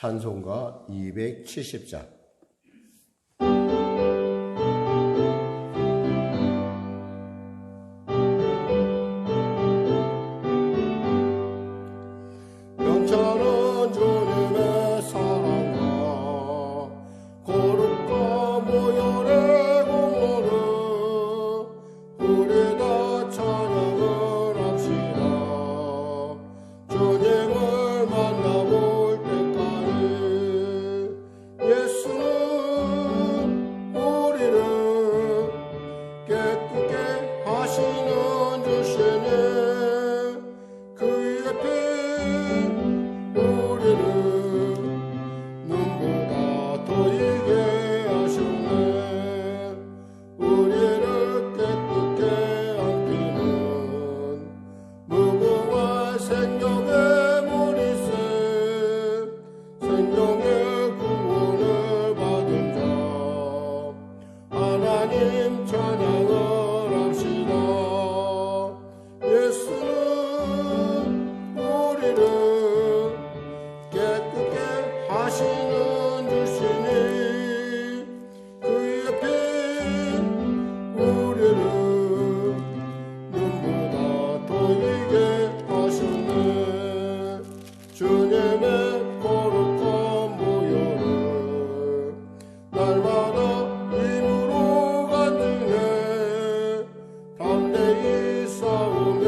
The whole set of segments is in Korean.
찬송가 270장. 영천한 주님의 사랑과 거룩과 모열의 공로를 우리 다 찬양을 합시다. 주님을 만나볼 때까지 예수는 우리를 깨끗게 하시는 주시니 그의 피 우리를 눈보다 더 이게 하시네. 우리를 깨끗게 안기는 무궁한 생명의 물이세. 생명의 구원을 받은 자 하나님 찬양을 합시다. 예수는 우리를 깨끗게 하시는 주시니 그의 피 우리를 눈보다 더 이게 하시네. 주님의 거룩한 모여를 날마다 힘으로 간증해 담대히 싸우며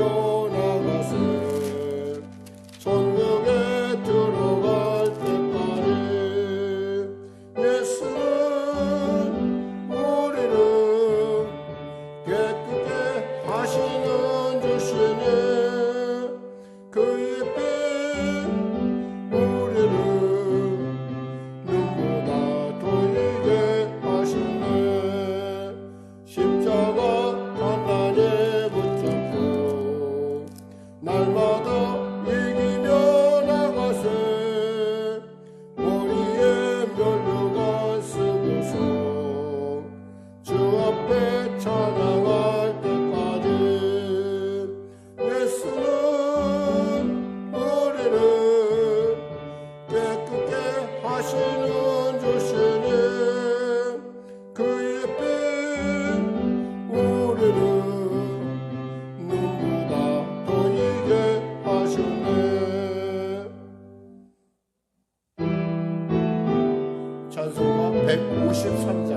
나가세. 천국에 들어갈 때까지 예수는 우리를 깨끗게 하시는 주시니 그의 피 우리를 눈보다 더 이게 하시네. 십자가 단단히 붙잡고 날마다 이기며 나가세. 머리에 면류관 쓰고서 주 앞에 찬양할 때까지 예수는 우리를 깨끗게 하시는 주시니 그의 피 우리를 눈보다 더 이게 하시네. 찬송가 153장.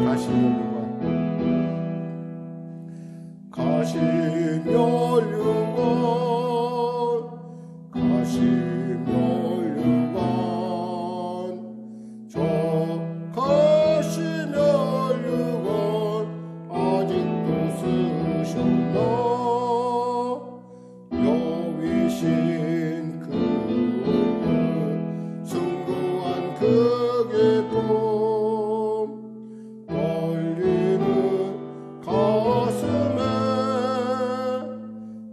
가시면류관. 가시면류관 가시면류관 저 가시면류관 아직도 쓰셨나. 여위신 그 얼굴 숭고한 그 기쁨 떨리는 가슴에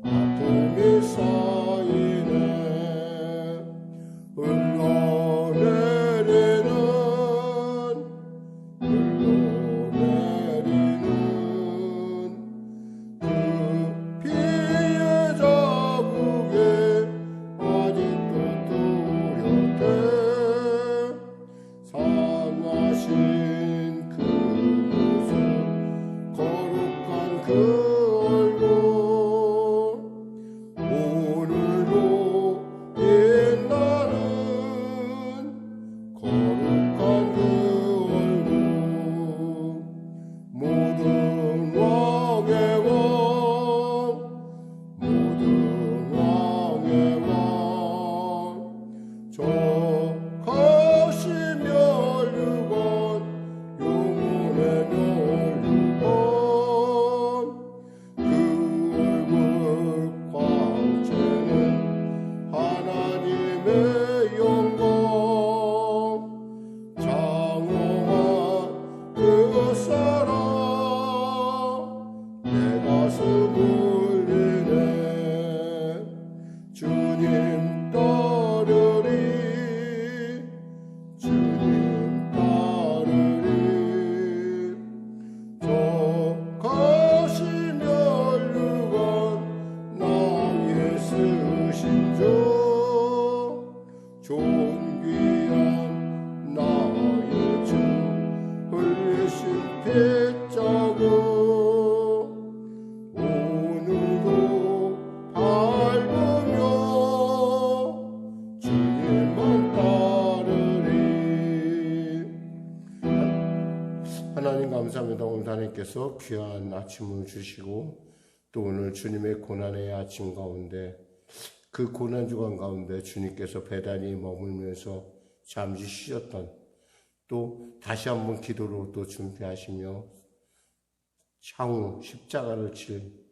아픔이 쌓이네. 흘러내리는 그 피의 자국에 아직도 뚜렷해. 상하신 그 모습 거룩한 그 얼굴 오늘도 빛나는 거룩한 그 얼굴 모든 왕의 왕 모든 왕의 왕 저 가시면류관 영혼의 면류관 그 얼굴 광채는 하나님의 영광 장엄한 그 사랑 내 가슴 울리네. 주님 따르리 주님 따르리 저 가시면류관 나 예수신 주 하나님께서 귀한 아침을 주시고 또 오늘 주님의 고난의 아침 가운데 그 고난 주간 가운데 주님께서 배단히 머물면서 잠시 쉬셨던 또 다시 한번 기도로 또 준비하시며 향후 십자가를 칠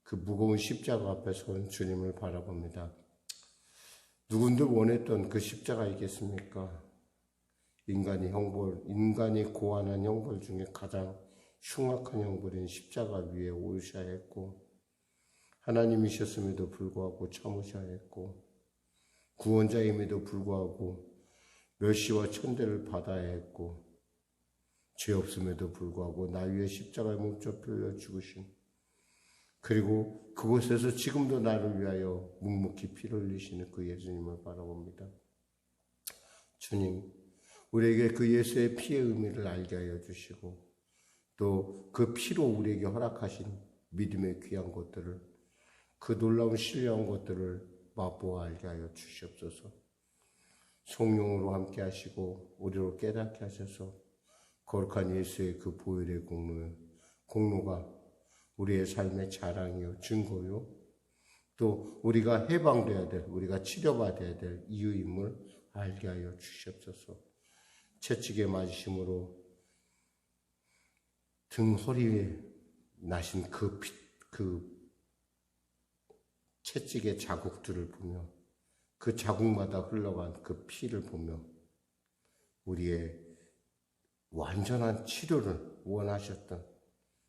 그 무거운 십자가 앞에 선 주님을 바라봅니다. 누군들 원했던 그 십자가이겠습니까? 인간이 고안한 형벌 중에 가장 흉악한 형벌인 십자가 위에 오르셔야 했고, 하나님이셨음에도 불구하고 참으셔야 했고, 구원자임에도 불구하고 멸시와 천대를 받아야 했고, 죄 없음에도 불구하고 나 위에 십자가에 몸져 풀려 죽으신, 그리고 그곳에서 지금도 나를 위하여 묵묵히 피를 흘리시는 그 예수님을 바라봅니다. 주님, 우리에게 그 예수의 피의 의미를 알게 하여 주시고 또 그 피로 우리에게 허락하신 믿음의 귀한 것들을, 그 놀라운 신령한 것들을 맛보아 알게 하여 주시옵소서. 성령으로 함께 하시고 우리로 깨닫게 하셔서 거룩한 예수의 그 보혈의 공로가 우리의 삶의 자랑이요 증거요 또 우리가 해방되어야 될, 우리가 치료받아야 될 이유임을 알게 하여 주시옵소서. 채찍에 맞으심으로 등 허리에 나신 그 채찍의 자국들을 보며 그 자국마다 흘러간 그 피를 보며 우리의 완전한 치료를 원하셨던,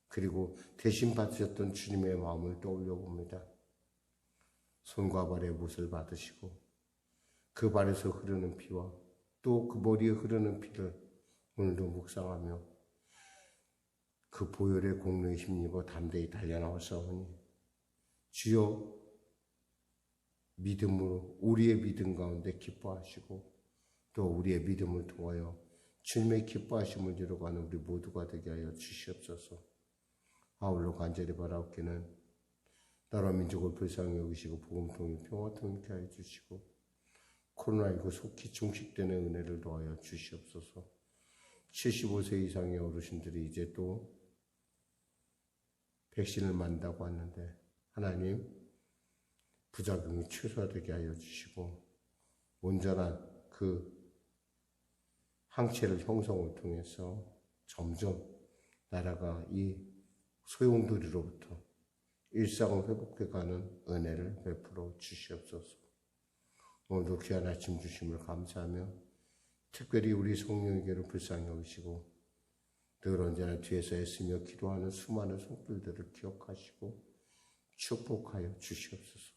그리고 대신 받으셨던 주님의 마음을 떠올려 봅니다. 손과 발에 못을 받으시고 그 발에서 흐르는 피와 또 그 머리에 흐르는 피를 오늘도 묵상하며 그 보혈의 공로에 힘입어 담대히 달려나왔사오니 주여 믿음으로 우리의 믿음 가운데 기뻐하시고 또 우리의 믿음을 통하여 주님의 기뻐하심을 이루어가는 우리 모두가 되게 하여 주시옵소서. 아울러 간절히 바라옵기는 나라 민족을 불쌍히 여기시고 복음통일 평화통일케 하여 주시고 코로나19 속히 종식되는 은혜를 더하여 주시옵소서. 75세 이상의 어르신들이 이제 또 백신을 맞는다고 하는데 하나님 부작용이 최소화되게 하여 주시고 온전한 그 항체를 형성을 통해서 점점 나라가 이 소용돌이로부터 일상을 회복해가는 은혜를 베풀어 주시옵소서. 오늘도 귀한 아침 주심을 감사하며 특별히 우리 성령에게로 불쌍히 여기시고 늘 언제나 뒤에서 애쓰며 기도하는 수많은 손길들을 기억하시고 축복하여 주시옵소서.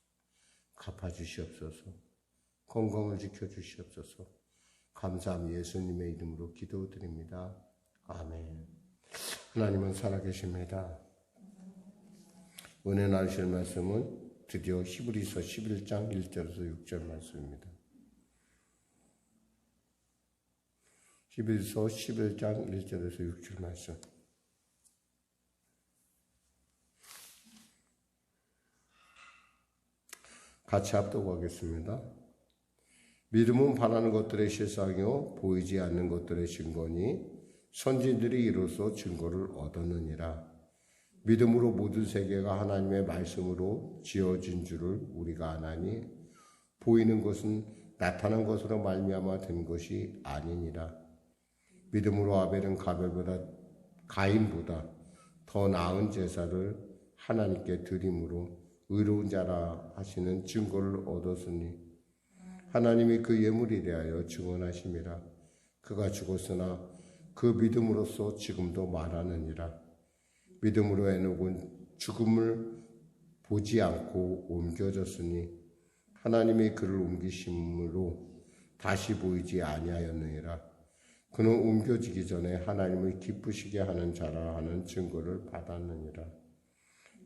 갚아주시옵소서. 건강을 지켜주시옵소서. 감사함 예수님의 이름으로 기도드립니다. 아멘. 하나님은 살아계십니다. 은혜 나누실 말씀은 드디어 히브리서 11장 1절에서 6절 말씀입니다. 히브리서 11장 1절에서 6절 말씀. 같이 합독하겠습니다. 믿음은 바라는 것들의 실상이요 보이지 않는 것들의 증거니 선진들이 이로써 증거를 얻었느니라. 믿음으로 모든 세계가 하나님의 말씀으로 지어진 줄을 우리가 아나니 보이는 것은 나타난 것으로 말미암아 된 것이 아니니라. 믿음으로 아벨은 가인보다 더 나은 제사를 하나님께 드림으로 의로운 자라 하시는 증거를 얻었으니 하나님이 그 예물에 대하여 증언하심이라. 그가 죽었으나 그 믿음으로써 지금도 말하느니라. 믿음으로 에녹은 죽음을 보지 않고 옮겨졌으니 하나님이 그를 옮기심으로 다시 보이지 아니하였느니라. 그는 옮겨지기 전에 하나님을 기쁘시게 하는 자라 하는 증거를 받았느니라.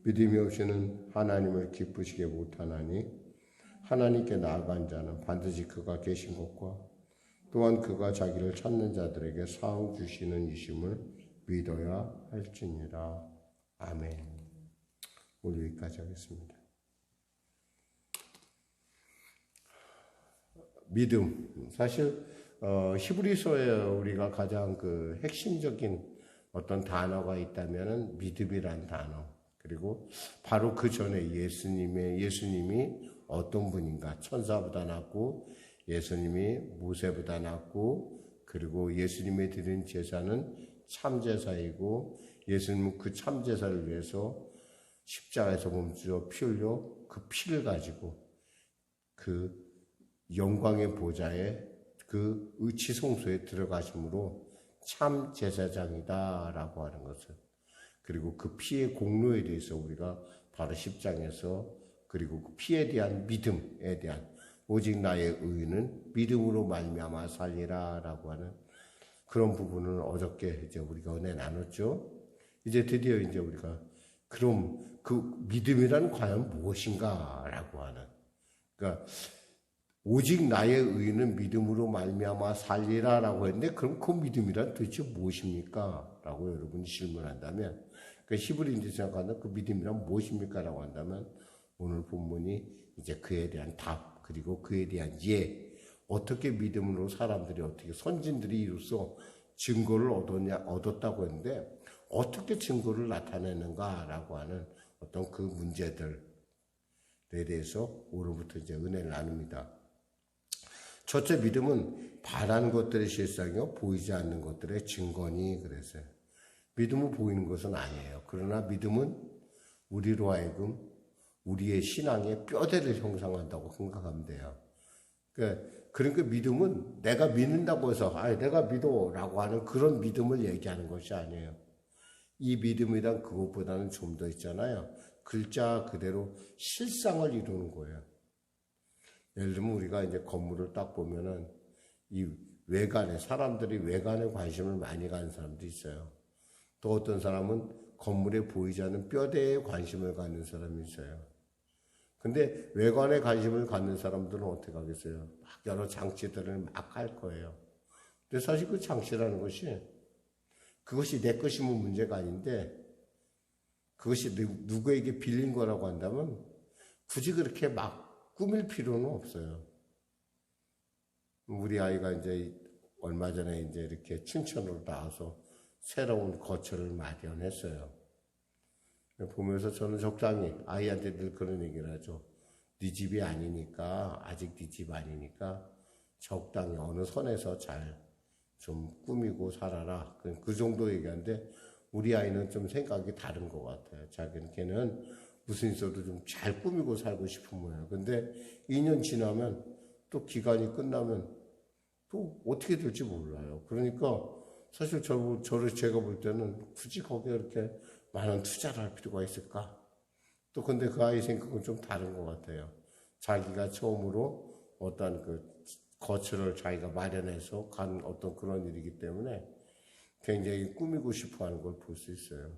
믿음이 없이는 하나님을 기쁘시게 못하나니 하나님께 나아간 자는 반드시 그가 계신 것과 또한 그가 자기를 찾는 자들에게 상 주시는 이심을 믿어야 할지니라. 아멘. 오늘 여기까지 하겠습니다. 믿음. 사실 히브리서에 우리가 가장 그 핵심적인 어떤 단어가 있다면은 믿음이란 단어. 그리고 바로 그 전에 예수님이 어떤 분인가? 천사보다 낫고 예수님이 모세보다 낫고 그리고 예수님이 드린 제사는 참제사이고 예수님은 그 참제사를 위해서 십자가에서 몸주어 피 흘려 그 피를 가지고 그 영광의 보좌에 그 의치성소에 들어가심으로 참 제사장이다라고 하는 것을 그리고 그 피의 공로에 대해서 우리가 바로 10장에서 그리고 그 피에 대한 믿음에 대한 오직 나의 의는 믿음으로 말미암아 살리라라고 하는 그런 부분을 어저께 이제 우리가 은혜 나눴죠. 이제 드디어 이제 우리가 그럼 그 믿음이란 과연 무엇인가라고 하는 그러니까 오직 나의 의는 믿음으로 말미암아 살리라라고 했는데 그럼 그 믿음이란 도대체 무엇입니까? 라고 여러분이 질문한다면 그 히브리인들이 생각하는 그 믿음이란 무엇입니까? 라고 한다면 오늘 본문이 이제 그에 대한 답 그리고 그에 대한 어떻게 믿음으로 사람들이 어떻게 선진들이 이로써 증거를 얻었다고 했는데 어떻게 증거를 나타내는가라고 하는 어떤 그 문제들에 대해서 오늘부터 이제 은혜를 나눕니다. 첫째 믿음은 바라는 것들의 실상이요 보이지 않는 것들의 증거니 그랬어요. 믿음은 보이는 것은 아니에요. 그러나 믿음은 우리로 하여금 우리의 신앙의 뼈대를 형성한다고 생각하면 돼요. 그러니까 믿음은 내가 믿는다고 해서 내가 믿어라고 하는 그런 믿음을 얘기하는 것이 아니에요. 이 믿음이란 그것보다는 좀 더 있잖아요. 글자 그대로 실상을 이루는 거예요. 예를 들면 우리가 이제 건물을 딱 보면은 이 외관에 사람들이 외관에 관심을 많이 가는 사람도 있어요. 또 어떤 사람은 건물에 보이지 않는 뼈대에 관심을 갖는 사람이 있어요. 근데 외관에 관심을 갖는 사람들은 어떻게 하겠어요? 막 여러 장치들을 막 할 거예요. 근데 사실 그 장치라는 것이 그것이 내 것이면 문제가 아닌데 그것이 누구에게 빌린 거라고 한다면 굳이 그렇게 막 꾸밀 필요는 없어요. 우리 아이가 이제 얼마 전에 이제 이렇게 춘천으로 나와서 새로운 거처를 마련했어요. 보면서 저는 적당히 아이한테 늘 그런 얘기를 하죠. 네 집이 아니니까 아직 네 집 아니니까 적당히 어느 선에서 잘 좀 꾸미고 살아라. 그 정도 얘기하는데 우리 아이는 좀 생각이 다른 것 같아요. 걔는 무슨 있어도 좀 잘 꾸미고 살고 싶은 모양이에요. 근데 2년 지나면 또 기간이 끝나면 또 어떻게 될지 몰라요. 그러니까 사실 제가 볼 때는 굳이 거기에 이렇게 많은 투자를 할 필요가 있을까? 또 근데 그 아이 생각은 좀 다른 것 같아요. 자기가 처음으로 어떤 그 거처를 자기가 마련해서 간 어떤 그런 일이기 때문에 굉장히 꾸미고 싶어 하는 걸 볼 수 있어요.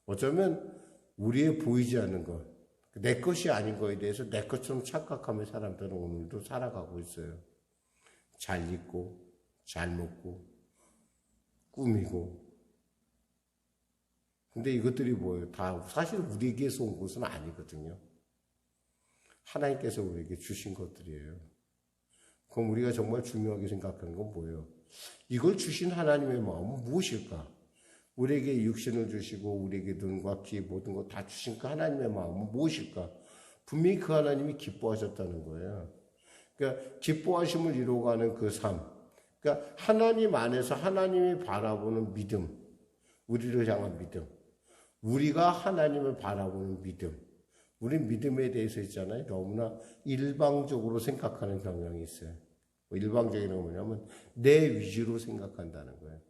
어쩌면 우리의 보이지 않는 것, 내 것이 아닌 거에 대해서 내 것처럼 착각하며 사람들은 오늘도 살아가고 있어요. 잘 입고, 잘 먹고, 꾸미고. 근데 이것들이 뭐예요? 다 사실 우리에게서 온 것은 아니거든요. 하나님께서 우리에게 주신 것들이에요. 그럼 우리가 정말 중요하게 생각하는 건 뭐예요? 이걸 주신 하나님의 마음은 무엇일까? 우리에게 육신을 주시고 우리에게 눈과 귀 모든 것 다 주신 그 하나님의 마음은 무엇일까? 분명히 그 하나님이 기뻐하셨다는 거예요. 그러니까 기뻐하심을 이루어가는 그 삶. 그러니까 하나님 안에서 하나님이 바라보는 믿음. 우리를 향한 믿음. 우리가 하나님을 바라보는 믿음. 우리 믿음에 대해서 있잖아요. 너무나 일방적으로 생각하는 경향이 있어요. 일방적인 건 뭐냐면 내 위주로 생각한다는 거예요.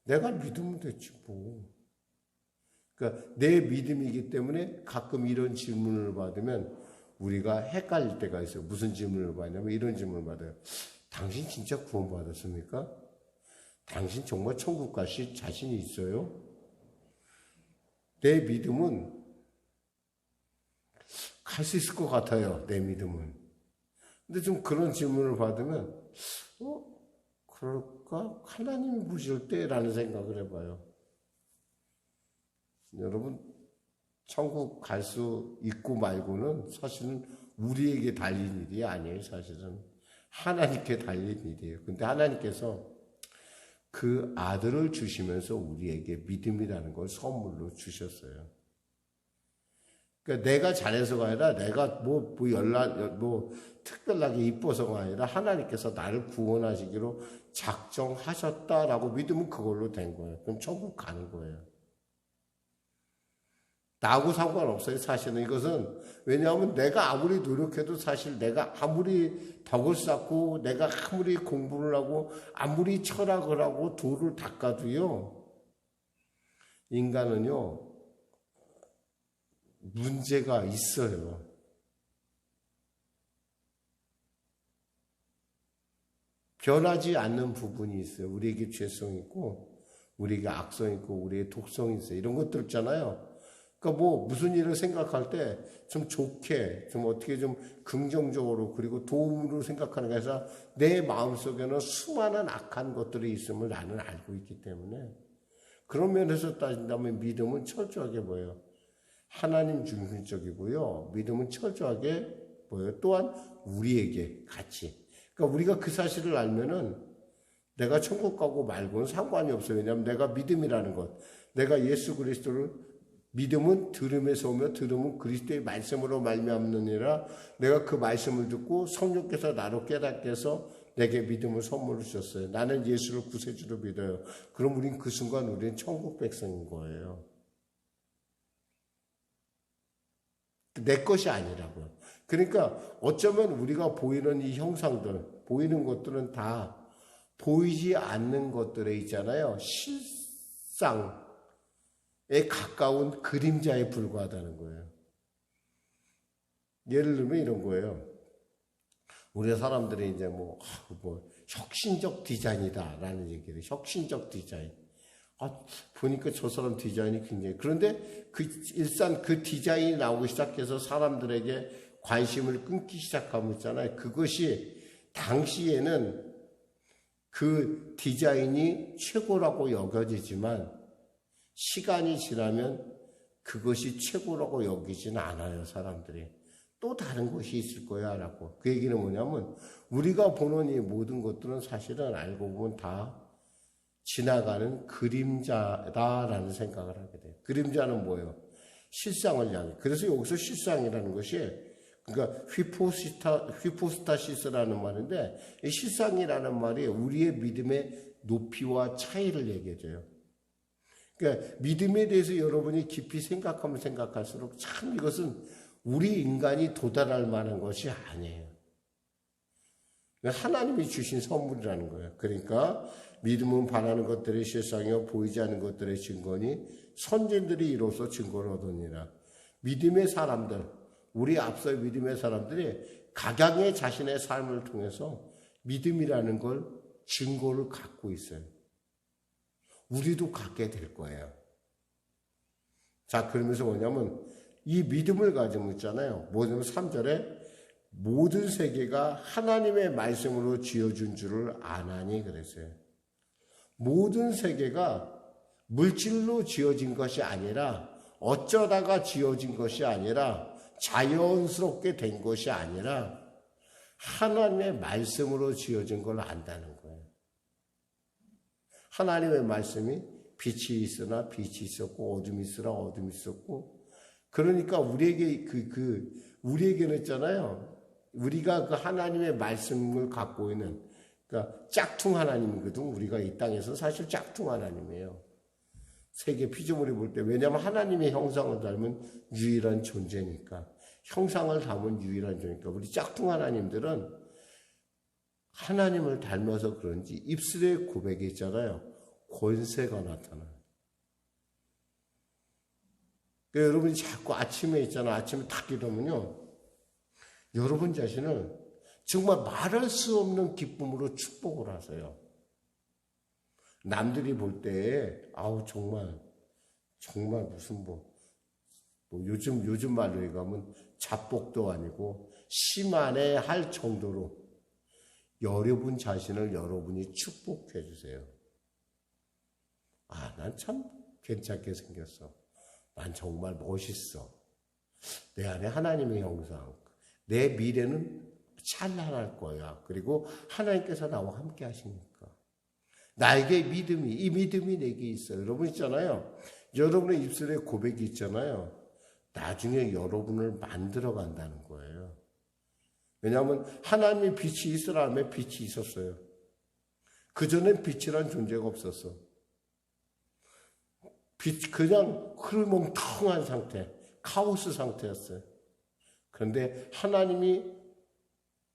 내가 믿으면 됐지 뭐. 그러니까 내 믿음이기 때문에 가끔 이런 질문을 받으면 우리가 헷갈릴 때가 있어요. 무슨 질문을 받냐면 이런 질문을 받아요. 당신 진짜 구원받았습니까? 당신 정말 천국 가실 자신이 있어요? 내 믿음은 갈 수 있을 것 같아요. 내 믿음은. 근데 좀 그런 질문을 받으면 그럴까? 하나님이 보실 때라는 생각을 해봐요. 여러분 천국 갈 수 있고 말고는 사실은 우리에게 달린 일이 아니에요. 사실은 하나님께 달린 일이에요. 근데 하나님께서 그 아들을 주시면서 우리에게 믿음이라는 걸 선물로 주셨어요. 그러니까 내가 잘해서가 아니라 내가 특별하게 이뻐서가 아니라 하나님께서 나를 구원하시기로 작정하셨다라고 믿으면 그걸로 된 거예요. 그럼 천국 가는 거예요. 나하고 상관없어요. 사실은 이것은 왜냐하면 내가 아무리 노력해도 사실 내가 아무리 덕을 쌓고 내가 아무리 공부를 하고 아무리 철학을 하고 도를 닦아도요, 인간은요 문제가 있어요. 변하지 않는 부분이 있어요. 우리에게 죄성이 있고 우리에게 악성이 있고 우리의 독성이 있어요. 이런 것들 있잖아요. 그러니까 무슨 일을 생각할 때 좀 좋게, 좀 어떻게 좀 긍정적으로 그리고 도움으로 생각하는 게 아니라 내 마음속에는 수많은 악한 것들이 있음을 나는 알고 있기 때문에 그런 면에서 따진다면 믿음은 철저하게 뭐예요? 하나님 중심적이고요. 믿음은 철저하게 뭐예요? 또한 우리에게 같이. 그러니까 우리가 그 사실을 알면은 내가 천국 가고 말고는 상관이 없어요. 왜냐하면 내가 믿음이라는 것, 내가 예수 그리스도를 믿음은 들음에서 오며 들음은 그리스도의 말씀으로 말미암느니라. 내가 그 말씀을 듣고 성령께서 나로 깨닫게 해서 내게 믿음을 선물로 주셨어요. 나는 예수를 구세주로 믿어요. 그럼 우린 그 순간 우리는 천국 백성인 거예요. 내 것이 아니라고요. 그러니까 어쩌면 우리가 보이는 이 형상들, 보이는 것들은 다 보이지 않는 것들에 있잖아요. 실상 에 가까운 그림자에 불과하다는 거예요. 예를 들면 이런 거예요. 우리 사람들이 이제 혁신적 디자인이다라는 얘기를, 혁신적 디자인. 보니까 저 사람 디자인이 굉장히, 그런데 일단 그 디자인이 나오기 시작해서 사람들에게 관심을 끊기 시작하면 있잖아요. 그것이 당시에는 그 디자인이 최고라고 여겨지지만 시간이 지나면 그것이 최고라고 여기지는 않아요, 사람들이. 또 다른 것이 있을 거야, 라고. 그 얘기는 뭐냐면, 우리가 보는 이 모든 것들은 사실은 알고 보면 다 지나가는 그림자다라는 생각을 하게 돼요. 그림자는 뭐예요? 실상을 향해. 그래서 여기서 실상이라는 것이, 그러니까 휘포스타시스라는 말인데, 이 실상이라는 말이 우리의 믿음의 높이와 차이를 얘기해줘요. 그러니까 믿음에 대해서 여러분이 깊이 생각하면 생각할수록 참 이것은 우리 인간이 도달할 만한 것이 아니에요. 하나님이 주신 선물이라는 거예요. 그러니까 믿음은 바라는 것들의 실상이요 보이지 않는 것들의 증거니 선진들이 이로써 증거를 얻으니라. 믿음의 사람들, 우리 앞서 믿음의 사람들이 각양의 자신의 삶을 통해서 믿음이라는 걸 증거를 갖고 있어요. 우리도 갖게 될 거예요. 자, 그러면서 뭐냐면 이 믿음을 가지고 있잖아요. 뭐냐면 3절에 모든 세계가 하나님의 말씀으로 지어준 줄을 아나니 그랬어요. 모든 세계가 물질로 지어진 것이 아니라 어쩌다가 지어진 것이 아니라 자연스럽게 된 것이 아니라 하나님의 말씀으로 지어진 걸 안다는 거예요. 하나님의 말씀이 빛이 있으나 빛이 있었고 어둠이 있으나 어둠이 있었고 그러니까 우리에게는 있잖아요. 우리가 그 하나님의 말씀을 갖고 있는 그러니까 짝퉁 하나님이거든. 우리가 이 땅에서 사실 짝퉁 하나님이에요. 세계 피조물이 볼 때 왜냐하면 하나님의 형상을 닮은 유일한 존재니까 형상을 담은 유일한 존재니까 우리 짝퉁 하나님들은 하나님을 닮아서 그런지 입술의 고백이 있잖아요. 권세가 나타나요. 그러니까 여러분이 자꾸 아침에 있잖아. 아침에 탁 일어나면요. 여러분 자신을 정말 말할 수 없는 기쁨으로 축복을 하세요. 남들이 볼 때, 정말 무슨 요즘 말로 얘기하면 자복도 아니고 심하네 할 정도로 여러분 자신을 여러분이 축복해 주세요. 난 참 괜찮게 생겼어. 난 정말 멋있어. 내 안에 하나님의 형상. 내 미래는 찬란할 거야. 그리고 하나님께서 나와 함께 하시니까. 나에게 이 믿음이 내게 있어요. 여러분 있잖아요. 여러분의 입술에 고백이 있잖아요. 나중에 여러분을 만들어 간다는 거예요. 왜냐하면 하나님의 빛이 이스라엘에 빛이 있었어요. 그전엔 빛이란 존재가 없었어. 빛, 그냥 흐르멍텅한 상태, 카오스 상태였어요. 그런데 하나님이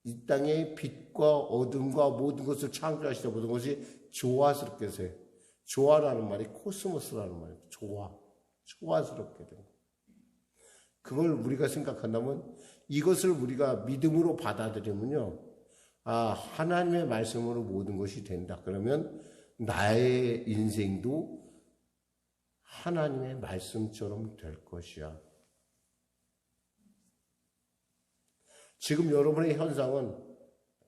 이 땅의 빛과 어둠과 모든 것을 창조하시다 모든 것이 조화스럽게 해서요. 조화라는 말이 코스모스라는 말이에요. 조화스럽게 돼요. 그걸 우리가 생각한다면 이것을 우리가 믿음으로 받아들이면요. 하나님의 말씀으로 모든 것이 된다. 그러면 나의 인생도 하나님의 말씀처럼 될 것이야. 지금 여러분의 현상은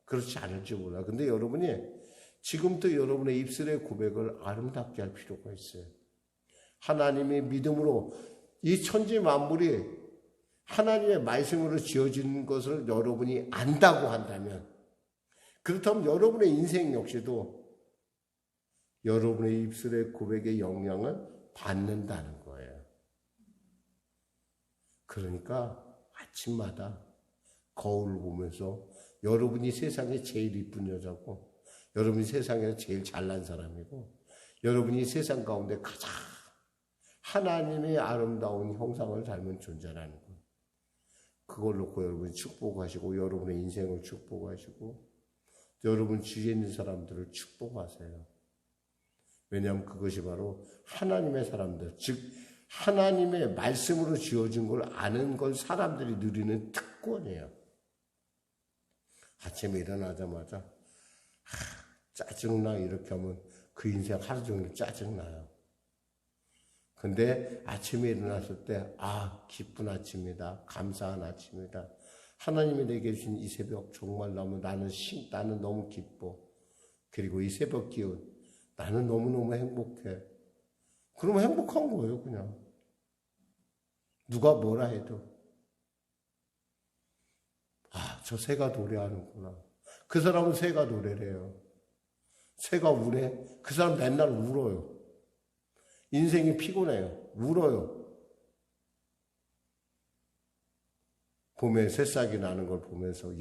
그렇지 않을지 몰라. 근데 여러분이 지금부터 여러분의 입술의 고백을 아름답게 할 필요가 있어요. 하나님의 믿음으로 이 천지 만물이 하나님의 말씀으로 지어진 것을 여러분이 안다고 한다면, 그렇다면 여러분의 인생 역시도 여러분의 입술의 고백의 영향을 받는다는 거예요. 그러니까 아침마다 거울을 보면서 여러분이 세상에 제일 이쁜 여자고, 여러분이 세상에서 제일 잘난 사람이고, 여러분이 세상 가운데 가장 하나님의 아름다운 형상을 닮은 존재라는 거예요. 그걸 놓고 여러분이 축복하시고, 여러분의 인생을 축복하시고, 여러분 주위에 있는 사람들을 축복하세요. 왜냐하면 그것이 바로 하나님의 사람들, 즉 하나님의 말씀으로 지어진 걸 아는 걸 사람들이 누리는 특권이에요. 아침에 일어나자마자 짜증나 이렇게 하면 그 인생 하루 종일 짜증나요. 근데 아침에 일어났을 때 기쁜 아침이다. 감사한 아침이다. 하나님이 내게 주신 이 새벽 정말 나는 너무 기뻐. 그리고 이 새벽 기운 나는 너무너무 행복해. 그러면 행복한 거예요, 그냥. 누가 뭐라 해도. 저 새가 노래하는구나. 그 사람은 새가 노래를 해요. 새가 우네. 그 사람 맨날 울어요. 인생이 피곤해요. 울어요. 봄에 새싹이 나는 걸 보면서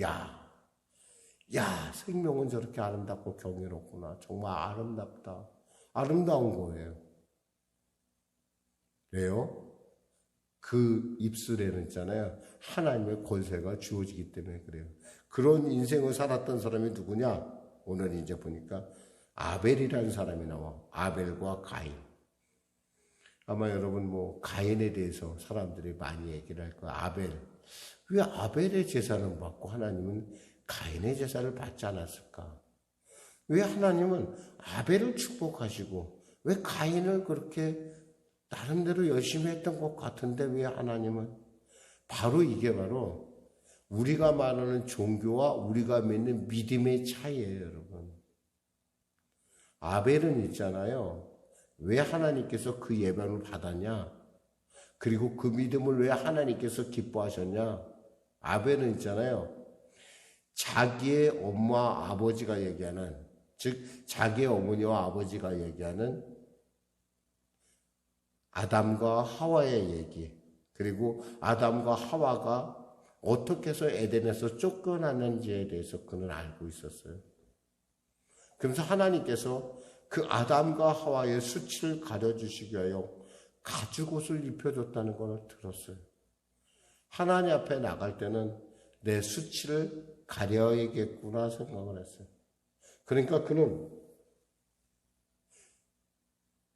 생명은 저렇게 아름답고 경이롭구나. 정말 아름답다. 아름다운 거예요. 왜요? 그 입술에는 있잖아요. 하나님의 권세가 주어지기 때문에 그래요. 그런 인생을 살았던 사람이 누구냐? 오늘 이제 보니까 아벨이라는 사람이 나와. 아벨과 가인. 아마 여러분 가인에 대해서 사람들이 많이 얘기를 할 거예요. 아벨. 왜 아벨의 제사를 받고 하나님은 가인의 제사를 받지 않았을까? 왜 하나님은 아벨을 축복하시고 왜 가인을 그렇게 나름대로 열심히 했던 것 같은데 왜 하나님은? 이게 바로 우리가 말하는 종교와 우리가 믿는 믿음의 차이예요, 여러분. 아벨은 있잖아요. 왜 하나님께서 그 예배를 받았냐? 그리고 그 믿음을 왜 하나님께서 기뻐하셨냐? 아벨은 있잖아요. 자기의 엄마 아버지가 얘기하는, 즉 자기의 어머니와 아버지가 얘기하는 아담과 하와의 얘기, 그리고 아담과 하와가 어떻게 해서 에덴에서 쫓겨났는지에 대해서 그는 알고 있었어요. 그래서 하나님께서 그 아담과 하와의 수치를 가려주시기 위하여 가죽옷을 입혀줬다는 걸 들었어요. 하나님 앞에 나갈 때는 내 수치를 가려야겠구나 생각을 했어요. 그러니까 그는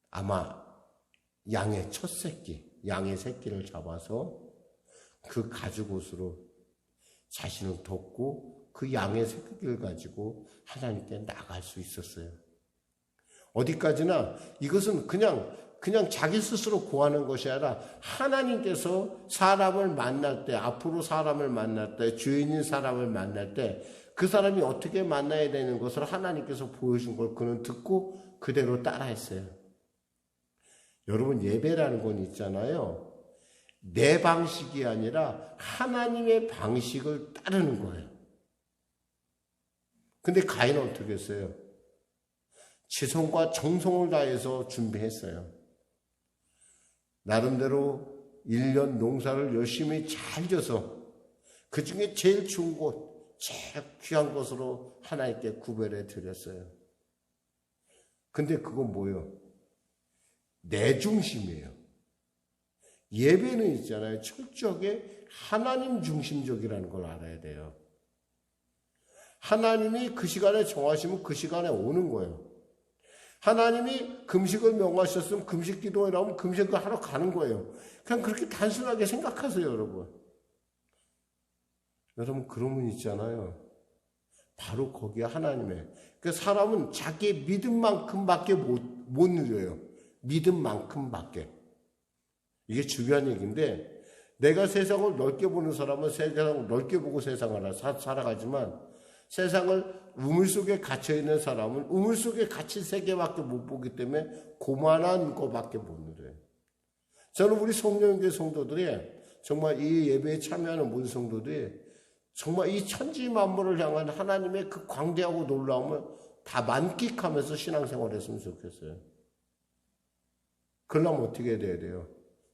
아마 양의 첫 새끼, 양의 새끼를 잡아서 그 가죽옷으로 자신을 덮고 그 양의 새끼를 가지고 하나님께 나갈 수 있었어요. 어디까지나 이것은 그냥 자기 스스로 구하는 것이 아니라 하나님께서 사람을 만날 때, 앞으로 사람을 만날 때, 죄인인 사람을 만날 때 그 사람이 어떻게 만나야 되는 것을 하나님께서 보여준 걸 그는 듣고 그대로 따라했어요. 여러분, 예배라는 건 있잖아요. 내 방식이 아니라 하나님의 방식을 따르는 거예요. 근데 가인은 어떻게 했어요? 지성과 정성을 다해서 준비했어요. 나름대로 1년 농사를 열심히 잘 져서 그 중에 제일 좋은 곳, 제일 귀한 것으로 하나님께 구별해 드렸어요. 근데 그건 뭐예요? 내 중심이에요. 예배는 있잖아요. 철저하게 하나님 중심적이라는 걸 알아야 돼요. 하나님이 그 시간에 정하시면 그 시간에 오는 거예요. 하나님이 금식을 명하셨으면 금식 기도에 나오면 금식을 하러 가는 거예요. 그냥 그렇게 단순하게 생각하세요, 여러분. 여러분, 그런 분 있잖아요. 바로 거기에 하나님의. 그 사람은 자기의 믿음만큼밖에 못 누려요. 믿음만큼밖에. 이게 중요한 얘기인데, 내가 세상을 넓게 보는 사람은 세상을 넓게 보고 세상을 살아가지만, 세상을 우물 속에 갇혀있는 사람은 우물 속에 갇힌 세계밖에 못 보기 때문에 고만한 것밖에 못 누려요. 저는 우리 성령교회 성도들이 정말 이 예배에 참여하는 모든 성도들이 정말 이 천지 만물을 향한 하나님의 그 광대하고 놀라움을 다 만끽하면서 신앙생활을 했으면 좋겠어요. 그러려면 어떻게 돼야 돼요?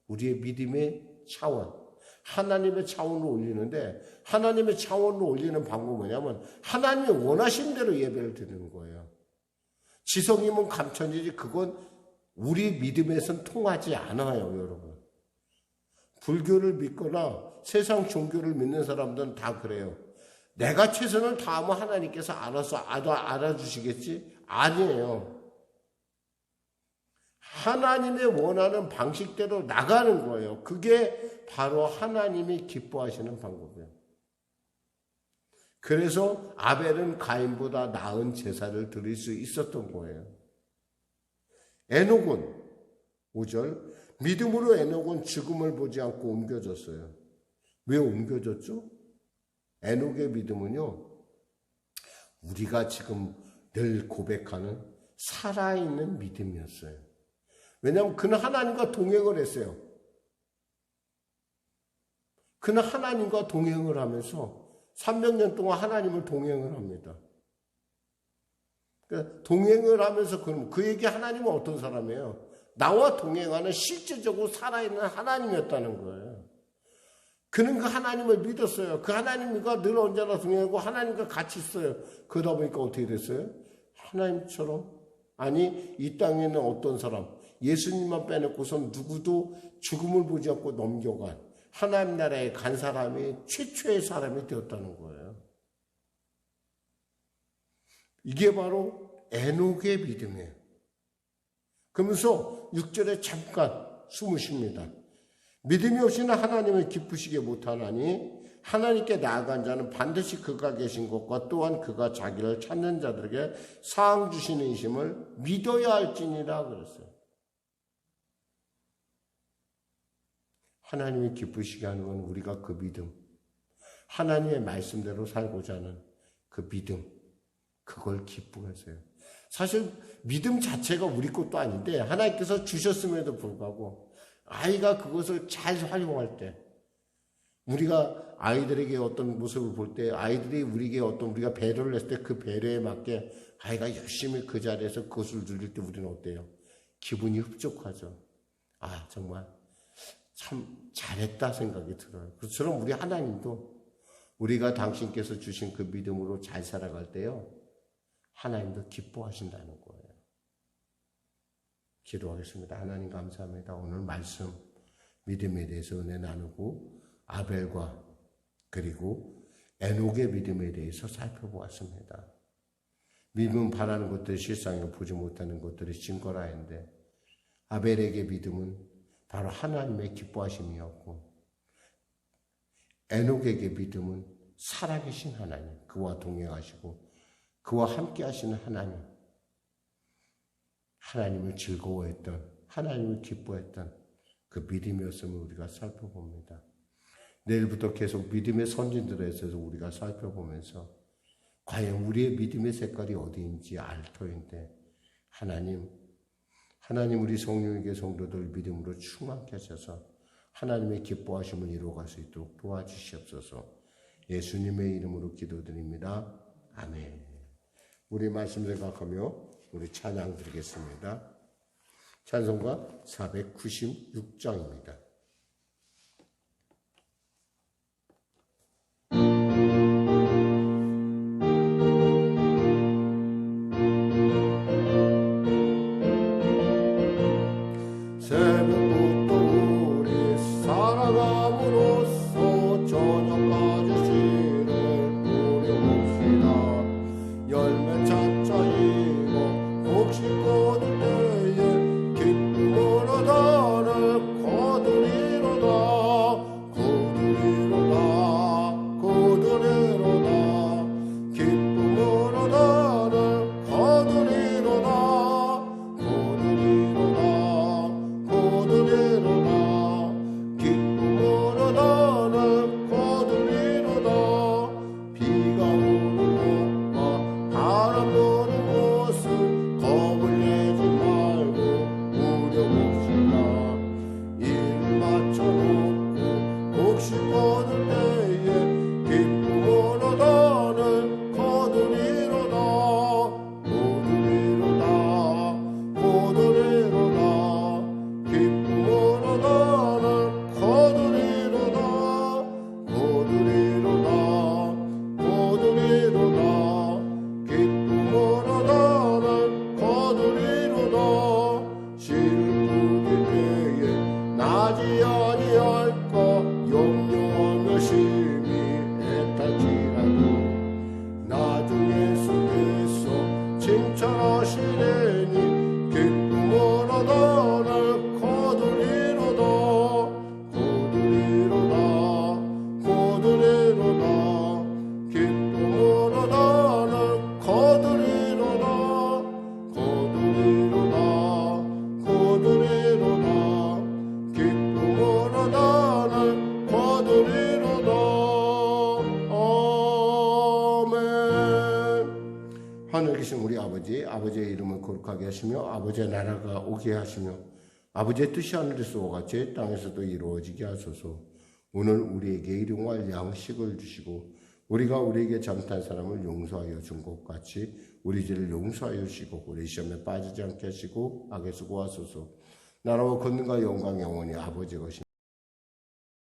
우리의 믿음의 차원, 하나님의 차원으로 올리는데, 하나님의 차원으로 올리는 방법은 뭐냐면 하나님이 원하신 대로 예배를 드리는 거예요. 지성이면 감천이지 그건 우리 믿음에선 통하지 않아요, 여러분. 불교를 믿거나 세상 종교를 믿는 사람들은 다 그래요. 내가 최선을 다하면 하나님께서 알아서 알아주시겠지? 아니에요. 하나님의 원하는 방식대로 나가는 거예요. 그게 바로 하나님이 기뻐하시는 방법이에요. 그래서 아벨은 가인보다 나은 제사를 드릴 수 있었던 거예요. 에녹은 5절 믿음으로 에녹은 죽음을 보지 않고 옮겨졌어요. 왜 옮겨졌죠? 에녹의 믿음은요, 우리가 지금 늘 고백하는 살아있는 믿음이었어요. 왜냐하면 그는 하나님과 동행을 했어요. 그는 하나님과 동행을 하면서 300년 동안 하나님을 동행을 합니다. 그러니까 동행을 하면서 그에게 하나님은 어떤 사람이에요? 나와 동행하는 실제적으로 살아있는 하나님이었다는 거예요. 그는 그 하나님을 믿었어요. 그 하나님과 늘 언제나 동행하고 하나님과 같이 있어요. 그러다 보니까 어떻게 됐어요? 하나님처럼, 아니 이 땅에 있는 어떤 사람, 예수님만 빼놓고선 누구도 죽음을 보지 않고 넘겨간 하나님 나라에 간 사람이 최초의 사람이 되었다는 거예요. 이게 바로 에녹의 믿음이에요. 그러면서 6절에 잠깐 숨을 쉽니다. 믿음이 없이는 하나님을 기쁘시게 못하나니 하나님께 나아간 자는 반드시 그가 계신 것과 또한 그가 자기를 찾는 자들에게 사항 주시는 이심을 믿어야 할지니라 그랬어요. 하나님이 기쁘시게 하는 건 우리가 그 믿음, 하나님의 말씀대로 살고자 하는 그 믿음, 그걸 기쁘겠어요. 사실 믿음 자체가 우리 것도 아닌데 하나님께서 주셨음에도 불구하고 아이가 그것을 잘 활용할 때, 우리가 아이들에게 어떤 모습을 볼 때, 아이들이 우리에게 우리가 배려를 했을 때 그 배려에 맞게 아이가 열심히 그 자리에서 그것을 누릴 때 우리는 어때요? 기분이 흡족하죠. 아, 정말 참 잘했다 생각이 들어요. 그처럼 우리 하나님도 우리가 당신께서 주신 그 믿음으로 잘 살아갈 때요, 하나님도 기뻐하신다는 거예요. 기도하겠습니다. 하나님 감사합니다. 오늘 말씀 믿음에 대해서 은혜 나누고 아벨과 그리고 에녹의 믿음에 대해서 살펴보았습니다. 믿음은 바라는 것들이 실상에 보지 못하는 것들이 증거라 했는데, 아벨에게 믿음은 바로 하나님의 기뻐하심이었고, 에녹에게 믿음은 살아계신 하나님, 그와 동행하시고 그와 함께 하시는 하나님, 하나님을 즐거워했던, 하나님을 기뻐했던 그 믿음이었음을 우리가 살펴봅니다. 내일부터 계속 믿음의 선진들에 있어서 우리가 살펴보면서 과연 우리의 믿음의 색깔이 어디인지 알 터인데, 하나님 우리 성령에게 성도들 믿음으로 충만케 하셔서 하나님의 기뻐하심을 이루어갈 수 있도록 도와주시옵소서. 예수님의 이름으로 기도드립니다. 아멘. 우리 말씀 생각하며 우리 찬양 드리겠습니다. 찬송가 496장입니다. 새벽부터 우리 살아감으로써 저녁까지 씨를 뿌려봅시다. 열매 차차이고 곡식 거둘 때에 기쁨으로 나를 거두리로다. 기쁨으로 나를 거두리로다. 기쁨으로 나를 거두리로다. 비가 오는 곳과 바람 부는 곳을 겁을 내지 말고 우려봅시다. 일을 마쳐놓고 곡식 거둘 때에 기쁨으로 나를 거두리로다. 기쁨으로 나를 거두리로다. 기쁨으로 나를 거두리로다. 씨를 뿌릴 때에 나지 아니할까 염려하며 심히 애탈지라도 나중에 속에서 칭찬하시려니 기쁨으로 나를 거두리로다. 기쁨으로 나를 거두리로다. 기쁨으로 나를 거두리로다. 아멘. 하늘 계신 우리 아버지, 아버지의 이름을 거룩하게 하시며 아버지의 나라가 오게 하시며 아버지의 뜻이 하늘에서 같이 땅에서도 이루어지게 하소서. 오늘 우리에게 일용할 양식을 주시고 우리가 우리에게 잘못한 사람을 용서하여 준 것 같이 우리 죄를 용서하여 주시고 우리 시험에 빠지지 않게 하시고 악에서 구하소서. 나라와 권능과 영광 영원히 아버지 것입니다.